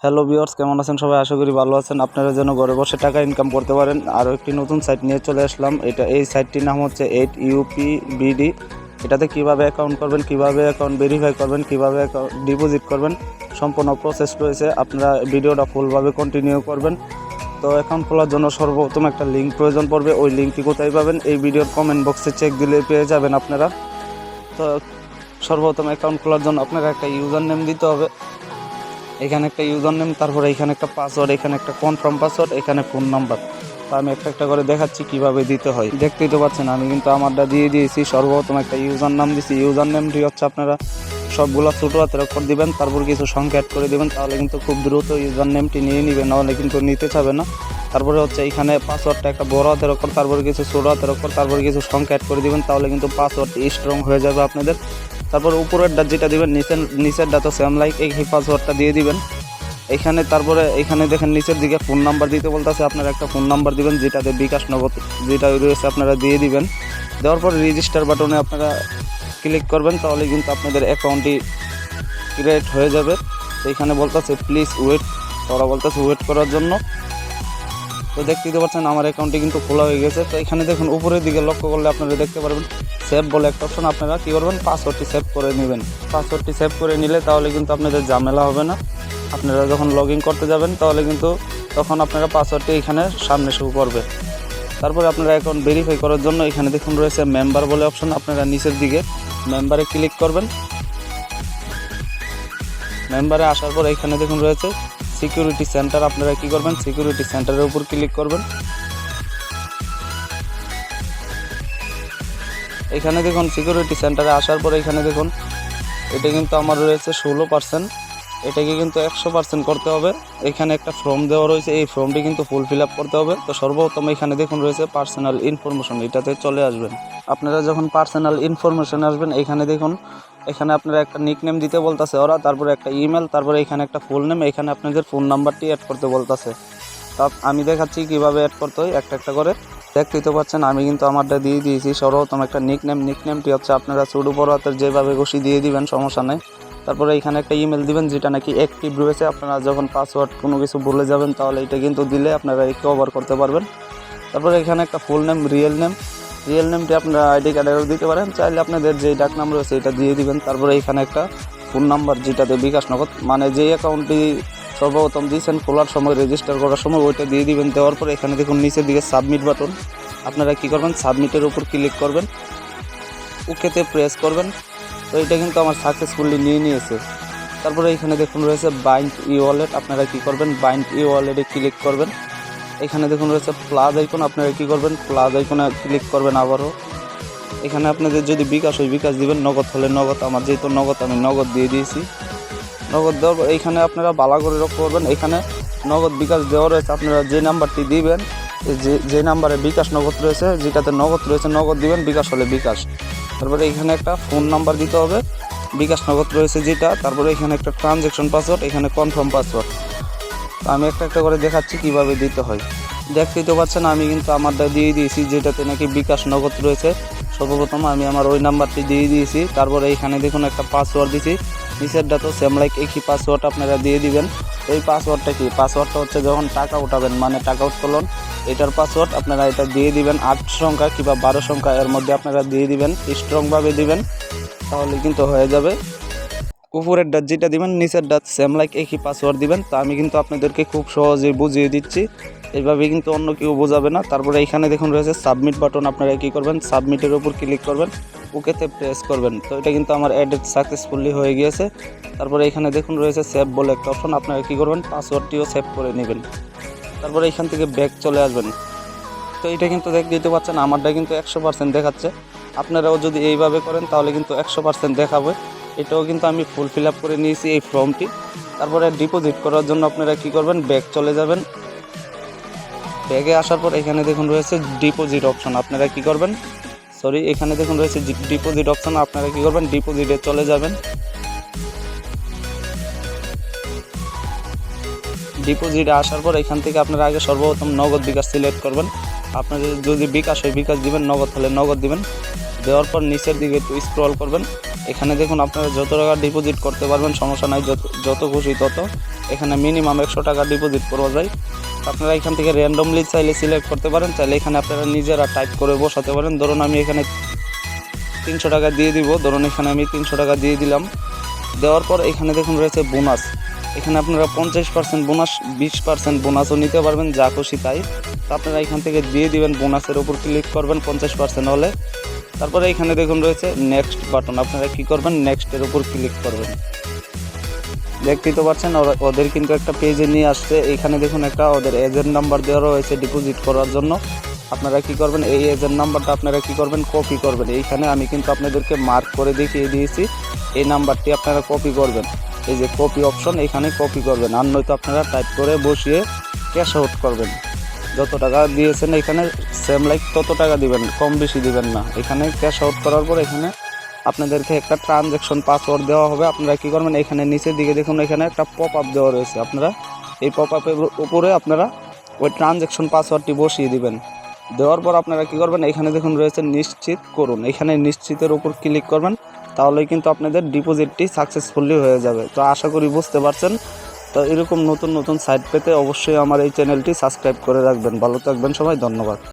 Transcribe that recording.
Hello viewers, কেমন আছেন সবাই? আশা করি ভালো আছেন। আপনারা যেন ঘরে বসে টাকা ইনকাম করতে পারেন আরও একটি নতুন সাইট নিয়ে চলে আসলাম। এই সাইটটির নাম হচ্ছে 8UPBD। এটাতে কিভাবে অ্যাকাউন্ট করবেন, কিভাবে অ্যাকাউন্ট ভেরিফাই করবেন, কিভাবে অ্যাকাউন্ট ডিপোজিট করবেন, সম্পূর্ণ প্রসেস রয়েছে। আপনারা ভিডিওটা ফুলভাবে কন্টিনিউ করবেন। তো অ্যাকাউন্ট খোলার জন্য সর্বপ্রথম একটা লিঙ্ক প্রয়োজন পড়বে। ওই লিঙ্কটি কোথায় পাবেন? এই ভিডিওর কমেন্ট বক্সে চেক দিলে পেয়ে যাবেন আপনারা। তো সর্বপ্রথম অ্যাকাউন্ট খোলার জন্য আপনারা একটা ইউজার নেম দিতে হবে। এখানে একটা ইউজার নেম, তারপরে এখানে একটা পাসওয়ার্ড, এখানে একটা কনফার্ম পাসওয়ার্ড, এখানে ফোন নাম্বার। তো আমি একটা একটা করে দেখাচ্ছি কিভাবে দিতে হয়। দেখতেই তো পাচ্ছেন আমি কিন্তু আমারটা দিয়ে দিয়েছি। সর্বপ্রথম একটা ইউজার নাম দিয়েছি। ইউজার নেমটি হচ্ছে আপনারা সবগুলো ছোটো হাতের অক্ষর দিবেন, তারপর কিছু সংখ্যা অ্যাড করে দিবেন, তাহলে কিন্তু খুব দ্রুত ইউজার নেমটি নিয়ে নেবেন, নাহলে কিন্তু নিতে চাবে না। তারপরে হচ্ছে এখানে পাসওয়ার্ডটা একটা বড় হাতের অক্ষর, তারপরে কিছু ছোটো হাতের অক্ষর, তারপরে কিছু সংখ্যা অ্যাড করে দিবেন, তাহলে কিন্তু পাসওয়ার্ড স্ট্রং হয়ে যাবে আপনাদের। তারপর উপরেরটা যেটা দিবেন, নিচেরটা তো সেম লাইক এই পাসওয়ার্ডটা দিয়ে দিবেন এখানে। তারপরে এখানে দেখেন নিচের দিকে ফোন নাম্বার দিতে বলতেছে, আপনারা একটা ফোন নাম্বার দিবেন যেটাতে বিকাশ নগদ যেটা রয়েছে আপনারা দিয়ে দিবেন। দেওয়ার পর রেজিস্টার বাটনে আপনারা ক্লিক করবেন, তাহলে কিন্তু আপনাদের অ্যাকাউন্টটি ক্রিয়েট হয়ে যাবে। তো এখানে বলতেছে প্লিজ ওয়েট, ওরা বলতেছে ওয়েট করার জন্য। তো দেখতে পাচ্ছেন আমার অ্যাকাউন্টটি কিন্তু খোলা হয়ে গেছে। তো এখানে দেখুন উপরের দিকে লক্ষ্য করলে আপনারা দেখতে পারবেন সেভ বলে একটা অপশন। আপনারা কী করবেন, পাসওয়ার্ডটি সেভ করে নেবেন। পাসওয়ার্ডটি সেভ করে নিলে তাহলে কিন্তু আপনাদের ঝামেলা হবে না। আপনারা যখন লগ ইন করতে যাবেন তাহলে কিন্তু তখন আপনারা পাসওয়ার্ডটি এখানে সামনে শো করবে। তারপরে আপনারা অ্যাকাউন্ট ভেরিফাই করার জন্য এখানে দেখুন রয়েছে মেম্বার বলে অপশন। আপনারা নিচের দিকে মেম্বারে ক্লিক করবেন। মেম্বারে আসার পর এখানে দেখুন রয়েছে সিকিউরিটি সেন্টার। আপনারা কি করবেন, সিকিউরিটি সেন্টারের উপর ক্লিক করবেন। এখানে দেখুন সিকিউরিটি সেন্টারে আসার পর এখানে দেখুন এটা কিন্তু আমার রয়েছে 16%। এটাকে কিন্তু 100% করতে হবে। এখানে একটা ফর্ম দেওয়া রয়েছে, এই ফর্মটি কিন্তু ফিল আপ করতে হবে। তো সর্বপ্রথম এখানে দেখুন রয়েছে পার্সোনাল ইনফরমেশন, এটাতে চলে আসবেন। আপনারা যখন পার্সোনাল ইনফরমেশন আসবেন এখানে দেখুন এখানে আপনারা একটা নিকনেম দিতে বলতেছে ওরা, তারপরে একটা ইমেল, তারপরে এখানে একটা ফুল নেম, এখানে আপনাদের ফোন নাম্বারটি অ্যাড করতে বলতেছে। তা আমি দেখাচ্ছি কিভাবে অ্যাড করতে হয় একটা একটা করে। দেখতেই তো পাচ্ছেন আমি কিন্তু আমারটা দিয়ে দিয়েছি। সর্বপ্রথম একটা নিকনেমটি হচ্ছে আপনারা ছোটো বড় হাতের যেভাবে খুশি দিয়ে দিবেন, সমস্যা নেই। তারপরে এখানে একটা ইমেল দিবেন যেটা নাকি অ্যাক্টিভ রয়েছে। আপনারা যখন পাসওয়ার্ড কোনো কিছু ভুলে যাবেন তাহলে এটা কিন্তু দিলে আপনারা রিকভার করতে পারবেন। তারপরে এখানে একটা ফুল নেম, রিয়েল নেমটি আপনারা আইডি কার্ডেও দিতে পারেন, চাইলে আপনাদের যেই ডাক নাম রয়েছে এটা দিয়ে দিবেন। তারপরে এখানে একটা ফোন নাম্বার যেটাতে বিকাশ নগদ মানে যেই অ্যাকাউন্টটি সর্বপ্রথম দিয়েছেন খোলার সময়, রেজিস্টার করার সময় ওইটা দিয়ে দিবেন। দেওয়ার পরে এখানে দেখুন নিচের দিকে সাবমিট বাটন। আপনারা কি করবেন, সাবমিটের উপর ক্লিক করবেন, ওকেতে প্রেস করবেন। তো এটা কিন্তু আমার সাকসেসফুলি নিয়ে নিয়েছে। তারপরে এখানে দেখুন রয়েছে বাইন্ড ই ওয়ালেট। আপনারা কি করবেন, বাইন্ড ই ওয়ালেটে ক্লিক করবেন। এখানে দেখুন রয়েছে প্লাস আইকন। আপনারা কি করবেন, প্লাস আইকনে ক্লিক করবেন আবারও। এখানে আপনাদের যদি বিকাশ হয় বিকাশ দিবেন, নগদ হলে নগদ। আমার যেহেতু নগদ আমি নগদ দিয়ে দিয়েছি। নগদ দেওয়ার এইখানে আপনারা বালা করে লক্ষ্য করবেন, এখানে নগদ বিকাশ দেওয়া রয়েছে। আপনারা যে নাম্বারটি দিবেন, যে নাম্বারে বিকাশ নগদ রয়েছে, যেটাতে নগদ রয়েছে নগদ দিবেন, বিকাশ হলে বিকাশ। তারপরে এখানে একটা ফোন নাম্বার দিতে হবে, বিকাশ নগদ রয়েছে যেটা। তারপরে এখানে একটা ট্রানজ্যাকশন পাসওয়ার্ড, এখানে কনফার্ম পাসওয়ার্ড। আমি একটা একটা করে দেখাচ্ছি কিভাবে দিতে হয়। দেখতেই তো পাচ্ছেন আমি কিন্তু আমারটা দিয়ে দিয়েছি যেটাতে নাকি বিকাশ নগদ রয়েছে। সর্বপ্রথম আমি আমার ওই নাম্বারটি দিয়ে দিয়েছি। তারপরে এখানে দেখুন একটা পাসওয়ার্ড দিয়েছি, নিচেরটা তো সেম লাইক একই পাসওয়ার্ড আপনারা দিয়ে দিবেন। এই পাসওয়ার্ডটা কি, পাসওয়ার্ডটা হচ্ছে যখন টাকা উঠাবেন মানে টাকা উত্তোলন, এটার পাসওয়ার্ড আপনারা এটা দিয়ে দিবেন। 8 সংখ্যা কিংবা 12 সংখ্যা এর মধ্যে আপনারা দিয়ে দিবেন, স্ট্রংভাবে দিবেন, তাহলে কিন্তু হয়ে যাবে। উপরের ডাট যেটা দিবেন, নিচের ডাট সেম লাইক একই পাসওয়ার্ড দিবেন। তো আমি কিন্তু আপনাদেরকে খুব সহজেই বুঝিয়ে দিচ্ছি, এইভাবে কিন্তু অন্য কেউ বোঝাবে না। তারপরে এখানে দেখুন রয়েছে সাবমিট বাটন। আপনারা কি করবেন, সাবমিটের উপর ক্লিক করবেন, ওকেতে প্রেস করবেন। তো এটা কিন্তু আমার অ্যাডেড সাকসেসফুলি হয়ে গিয়েছে। তারপরে এখানে দেখুন রয়েছে সেভ বলে একটা অপশন। আপনারা কি করবেন, পাসওয়ার্ডটিও সেভ করে নেবেন। তারপরে এখান থেকে ব্যাক চলে আসবেন। তো এটা কিন্তু দিতে পাচ্ছেন আমারটা কিন্তু 100% দেখাচ্ছে। আপনারাও যদি এইভাবে করেন তাহলে কিন্তু 100% দেখাবে। এটাও কিন্তু আমি ফিল আপ করে নিয়েছি এই ফর্মটি। তারপরে ডিপোজিট করার জন্য আপনারা কি করবেন, ব্যাক চলে যাবেন। ব্যাগে আসার পর এখানে দেখুন রয়েছে ডিপোজিট অপশন। আপনারা কি করবেন, এখানে দেখুন রয়েছে ডিপোজিট অপশন। আপনারা কি করবেন, ডিপোজিটে চলে যাবেন। ডিপোজিটে আসার পর এখান থেকে আপনারা আগে সর্বপ্রথম নগদ বিকাশ সিলেক্ট করবেন। আপনাদের যদি বিকাশ হয় বিকাশ দিবেন, নগদ হলে নগদ দিবেন। দেওয়ার পর নিচের দিকে একটু স্ক্রল করবেন। এখানে দেখুন আপনারা যত টাকা ডিপোজিট করতে পারবেন, সমস্যা নাই, যত খুশি তত। এখানে মিনিমাম 100 টাকা ডিপোজিট করা যায়। আপনারা এখান থেকে র্যান্ডমলি চাইলে সিলেক্ট করতে পারেন, চাইলে এখানে আপনারা নিজেরা টাইপ করে বসাতে পারেন। ধরুন আমি এখানে 300 টাকা দিয়ে দিব, ধরুন এখানে আমি 300 টাকা দিয়ে দিলাম। দেওয়ার পর এখানে দেখুন রয়েছে বোনাস। এখানে আপনারা 50% বোনাস, 20% বোনাসও নিতে পারবেন, যা খুশি তাই। তো আপনারা এখান থেকে দিয়ে দিবেন, বোনাসের উপর ক্লিক করবেন 50% হলে। তারপরে এখানে দেখুন রয়েছে নেক্সট বাটন, আপনারা কি করবেন, নেক্সটের উপর ক্লিক করবেন। দেখতেই তো পাচ্ছেন ওদের কিন্তু একটা পেজে নিয়ে আসছে। এখানে দেখুন একটা ওদের এজেন্ট নাম্বার দেওয়া রয়েছে ডিপোজিট করার জন্য। আপনারা কি করবেন, এই এজেন্ট নাম্বারটা আপনারা কি করবেন, কপি করবেন। এইখানে আমি কিন্তু আপনাদেরকে মার্ক করে দেখিয়ে দিয়েছি, এই নাম্বারটি আপনারা কপি করবেন। এই যে কপি অপশন, এখানে কপি করবেন, আর নয়তো আপনারা টাইপ করে বসিয়ে ক্যাশ আউট করবেন। যত টাকা দিয়েছেন এখানে সেম লাইক তত টাকা দিবেন, কম বেশি দিবেন না। এখানে ক্যাশ আউট করার পর এখানে আপনাদেরকে একটা ট্রানজ্যাকশন পাসওয়ার্ড দেওয়া হবে। আপনারা কি করবেন, এখানে নিচের দিকে দেখুন এখানে একটা পপ আপ দেওয়া রয়েছে। আপনারা এই পপ আপের উপরে আপনারা ওই ট্রানজ্যাকশন পাসওয়ার্ডটি বসিয়ে দিবেন। দেওয়ার পর আপনারা কি করবেন, এখানে দেখুন রয়েছে নিশ্চিত করুন, এখানে নিশ্চিতের উপর ক্লিক করবেন। তাহলেই কিন্তু আপনাদের ডিপোজিটটি সাকসেসফুলি হয়ে যাবে। তো আশা করি বুঝতে পারছেন। তো এরকম নতুন নতুন সাইট পেতে অবশ্যই আমার এই চ্যানেলটি সাবস্ক্রাইব করে রাখবেন। ভালো থাকবেন সবাই, ধন্যবাদ।